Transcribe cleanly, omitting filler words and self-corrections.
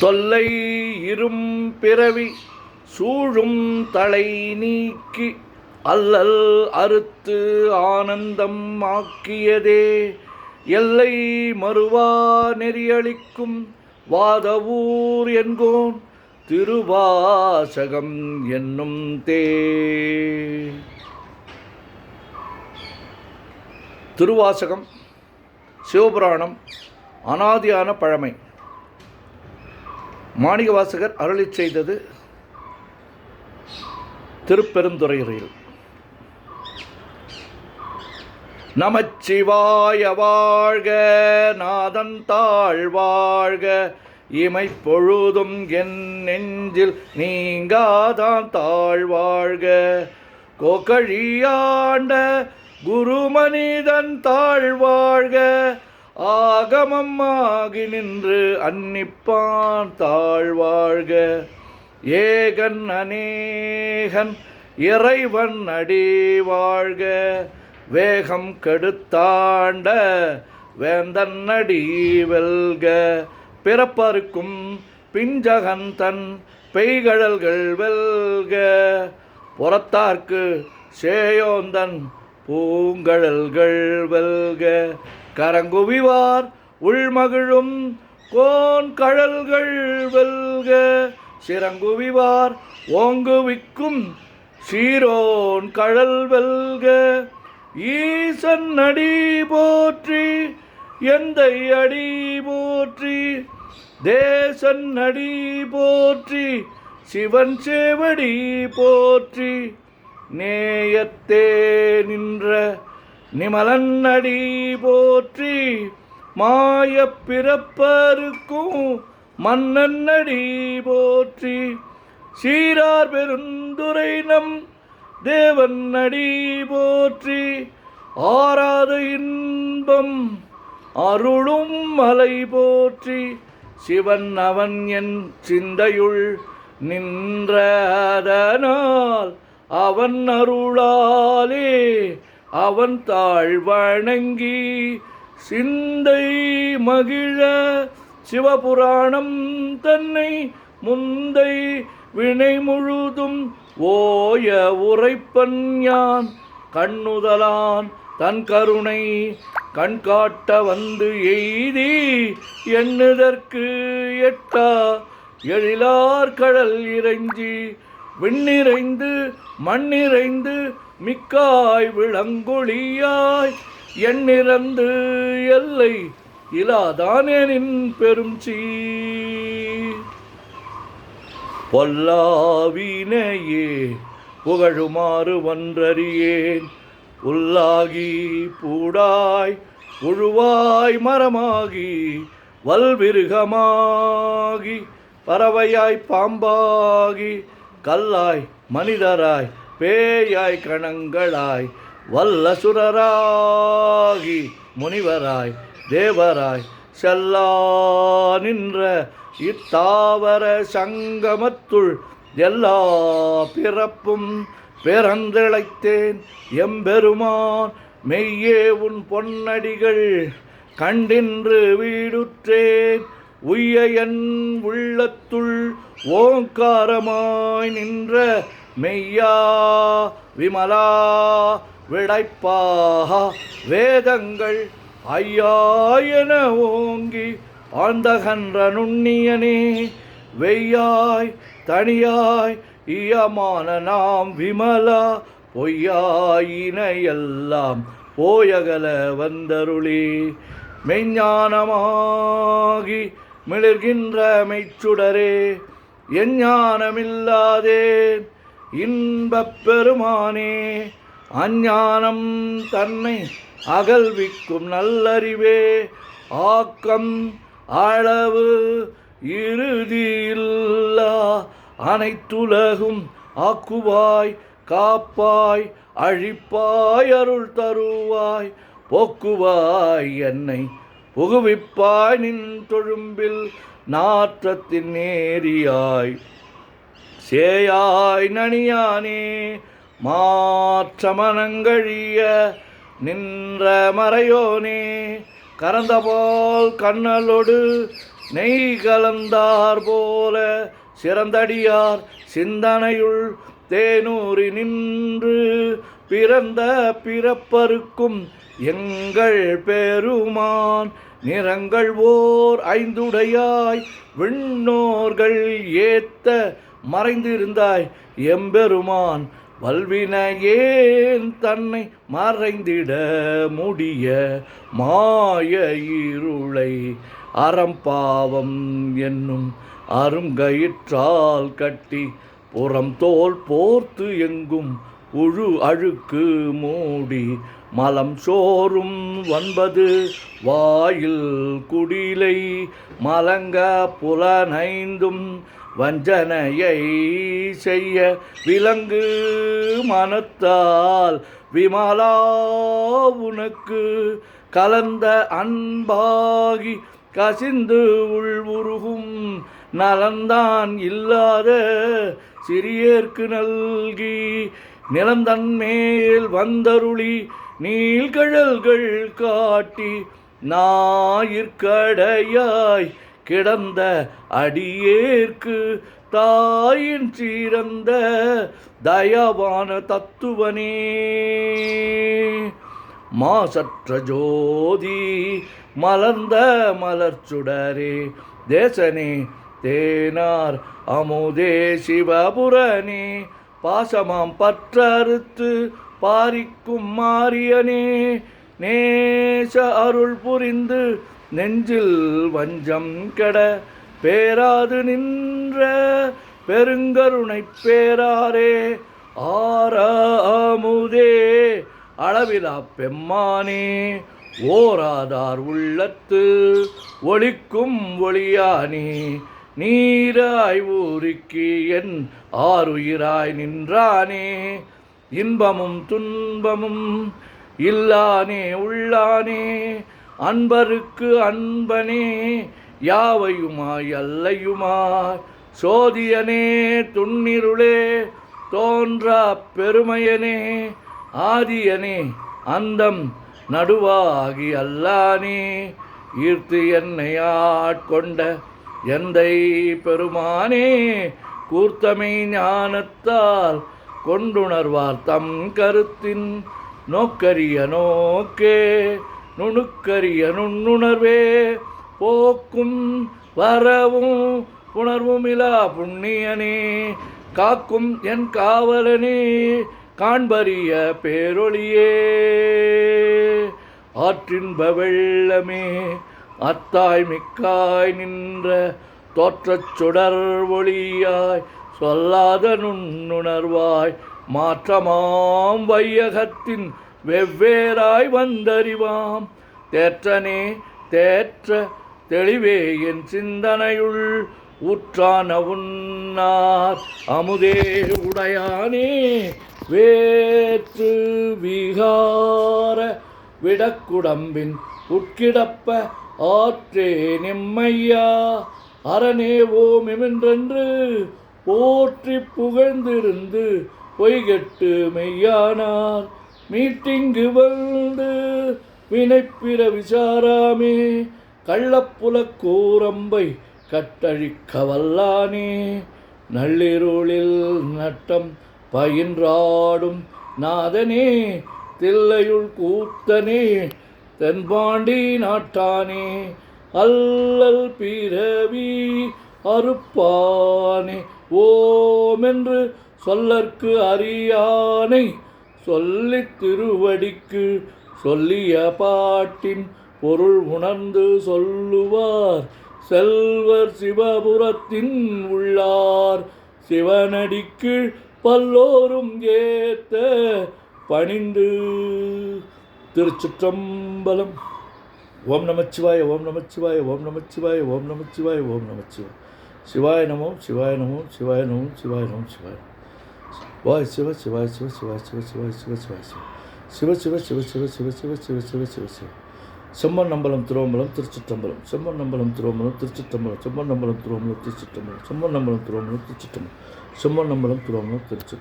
தொல்லை இரும் பிறவி சூழும் தலை நீக்கி அல்லல் அறுத்து ஆனந்தம் ஆக்கியதே எல்லை மறுவா நெறியளிக்கும் வாதவூர் என்கோன் திருவாசகம் என்னும் திருவாசகம் சிவபுராணம் அனாதியான பழமை. மாணிக்கவாசகர் அருளிச் செய்தது திருப்பெருந்துறையில். நமச்சிவாய வாழ்க, நாதன் தாழ் வாழ்க, இமைப்பொழுதும் என் நெஞ்சில் நீங்காதான் தாழ் வாழ்க, கோகழியாண்ட குருமனிதன் தாழ் வாழ்க, ஆகமம் ஆகி நின்று அன்னிப்பான் தாழ் வாழ்க, ஏகன் அநேகன் இறைவன் அடி வாழ்க, வேகம் கெடுத்தாண்ட வேந்தன் அடி வெல்க, பிறப்பருக்கும் பிஞ்சகன் தன் பெய்கழல்கள் வெல்க, புறத்தார்க்கு சேயோந்தன் பூங்கழல்கள் வெல்க, கரங்குவிவார் உள்மகிழும் கோன் கழல்கள் வெல்க, சிறங்குவிவார் ஓங்குவிக்கும் சீரோன் கழல் வெல்க, ஈசன் அடி போற்றி எந்தை அடி போற்றி, தேசன் அடி போற்றி சிவன் சேவடி போற்றி, நேயத்தே நின்ற நிமலன் அடி போற்றி, மாயப் பிறப்பருக்கும் மன்னன் அடி போற்றி, சீரார் பெருந்துரை நம் தேவன் அடி போற்றி, ஆராத இன்பம் அருளும் மலை போற்றி, சிவன் அவன் என் சிந்தையுள் நின்றதனால் அவன் அருளாலே அவன் தாழ் வணங்கி சிந்தை மகிழ, சிவபுராணம் தன்னை முந்தை வினை முழுதும் ஓய உரைப்பன் யான், கண்ணுதலான் தன் கருணை கண்காட்ட வந்து எய்தி, எண்ணுதற்கு எட்டா எழிலார் கடல் இறைஞ்சி, விண்ணிறைந்து மண்ணிறைந்து மிக்காய் விளங்கொழியாய், எண்ணிறந்து எல்லை இலாதானேனின் பெரும் சீர், பொல்லாவினையே புகழுமாறு ஒன்றறியேன், புல்லாகி பூடாய் புழுவாய் மரமாகி வல்விருகமாகி பறவையாய் பாம்பாகி கல்லாய் மனிதராய் பேயாய் கணங்களாய் வல்லசுரராகி முனிவராய் தேவராய் செல்லா நின்ற இத்தாவர சங்கமத்துள் எல்லா பிறப்பும் பிறந்திழைத்தேன் எம்பெருமான், மெய்யே உன் பொன்னடிகள் கண்டின்று வீடுற்றேன், உய்ய என் உள்ளத்துள் ஓங்காரமாய் நின்ற மெய்யா விமலா விடைப்பாக வேதங்கள் ஐயா என ஓங்கி ஆந்தகன்ற நுண்ணியனே, வெய்யாய் தனியாய் இயமான நாம் விமலா, பொய்யாயினையெல்லாம் போயகல வந்தருளே, மெய்ஞானமாகி மிளிர்கின்ற மெய்ச்சுடரே, எஞ்ஞானமில்லாதேன் இன்பப் பெருமானே, அஞ்ஞானம் தன்னை அகல்விக்கும் நல்லறிவே, ஆக்கம் அளவு இறுதியில்லா அனைத்துலகும் ஆக்குவாய் காப்பாய் அழிப்பாய் அருள் தருவாய், போக்குவாய் என்னை புகுவிப்பாய் நின் தொழும்பில் நாற்றத்தின் நேரியாய், சேயாய் நனியானே மாற்றமனங்கழிய நின்ற மறையோனே, கரந்தபோல் கண்ணலோடு நெய் கலந்தார் போல சிறந்தடியார் சிந்தனையுள் தேனூறி நின்று பிறந்த பிறப்பருக்கும் எங்கள் பெருமான் நிறங்கள் ஓர் ஐந்துடையாய் விண்ணோர்கள் ஏத்த மறைந்திருந்தாய் எம்பெருமான் வல்வினையேன் தன்னை மறைந்திட முடிய மாய இருளை அறம்பாவம் என்னும் அருங்கயிற்றால் கட்டி புறம் தோல் போர்த்து எங்கும் உழு அழுக்கு மூடி மலம் சோறும் 9 வாயில் குடிலை மலங்க புலனைந்தும் வஞ்சனையை செய்ய விலங்கு மனத்தால் விமலா உனக்கு கலந்த அன்பாகி கசிந்து உள்வுருகும் நலந்தான் இல்லாத சிறியேற்கு நல்கி நிலந்தன்மேல் வந்தருளி நீள்கழல்கள் காட்டி ஞாயிற்கடையாய் கிடந்த அடியேற்கு தாயின் சீரந்த தயவான தத்துவனே மாசற்ற ஜோதி மலர்ந்த மலர்ச்சுடரே தேசனே தேனார் அமுதே சிவபுரனே பாசமாம் பற்றறுத்து பாரிக்கும் மாரியனே நேச அருள் புரிந்து நெஞ்சில் வஞ்சம் கெட பேராது நின்ற பெருங்கருணை பேராரே ஆறாமுதே அளவிலா பெம்மானே ஓராதார் உள்ளத்து ஒளிக்கும் ஒளியானே நீராய் ஊருக்கு என் ஆறுயிராய் நின்றானே இன்பமும் துன்பமும் இல்லானே உள்ளானே அன்பருக்கு அன்பனே யாவையுமாய் அல்லையுமாய் சோதியனே துன்னிருளே தோன்றா பெருமையனே ஆதியனே அந்தம் நடுவாகி அல்லானே ஈர்த்து என்னை ஆட்கொண்ட எந்தை பெருமானே கூர்த்தமை ஞானத்தால் கொண்டுணர்வார் தம் கருத்தின் நோக்கரிய நோக்கே நுணுக்கரிய நுண்ணுணர்வே போக்கும் வரவும் புணர்வுமிலா புண்ணியனே காக்கும் என் காவலனே காண்பரிய பேரொளியே ஆற்றின்ப வெள்ளமே அத்தாய் மிக்காய் நின்ற தோற்றச் சுடர் ஒளியாய் சொல்லாத நுண்ணுணர்வாய் மாற்றமாம் வையகத்தின் வெவ்வேறாய் வந்தறிவாம் தேற்றனே தேற்ற தெளிவே என் சிந்தனையுள் ஊற்றான உன்னார் அமுதே உடையானே வேற்று விகார விடக்குடம்பின் உட்கிடப்ப ஆற்றே நிம்மையா அரணே ஓமென்றென்று போற்றி புகழ்ந்திருந்து பொய்கெட்டு மெய்யானார் மீட்டிங்கு வந்து வினைப்பிற விசாராமே கள்ளப்புல கூரம்பை கட்டழிக்க வல்லானே நள்ளிருளில் நட்டம் பயின்றாடும் நாதனே தில்லையுள் கூத்தனே தென்பாண்டி நாட்டானே அல்லல் பிறவி அறுப்பானே ஓமென்று சொல்லற்கு அறியானை சொல்லித் திருவடிக்கு சொல்லிய பாட்டின் பொருள் உணர்ந்து சொல்லுவார் செல்வர் சிவபுரத்தின் உள்ளார் சிவனடிக்கு பல்லோரும் ஏத்த பணிந்து. திருச்சிற்றம்பலம். ஓம் நமச்சிவாய ஓம் நமச்சிவாய ஓம் நமச்சிவாய ஓம் நமச்சிவாய ஓம் நமச்சிவாய சிவாய நமோம் சிவாய நமோம் சிவாய நமோம் சிவாய நமோம் சிவாய வாய் சிவ சிவாய சிவ சிவாய சிவ சிவாய சிவ சிவாய சிவ சிவ சிவ சிவ சிவ சிவ சிவ சிவ சிவ சிவ செம்மண்ணம்பலம் திருவம்பலம் திருச்சிற்றம்பலம் செம்மண்ணம்பலம் திருவம்பலம் திருச்சிற்றம்பலம் செம்மண்ணம்பலம் திருவம்பலம் திருச்சிற்றம்பலம் செம்மண்ணம்பலம் திருவம்பலம் திருச்சிற்றம்பலம் செம்மண்ணம்பலம் திருவம்பலம் திருச்சி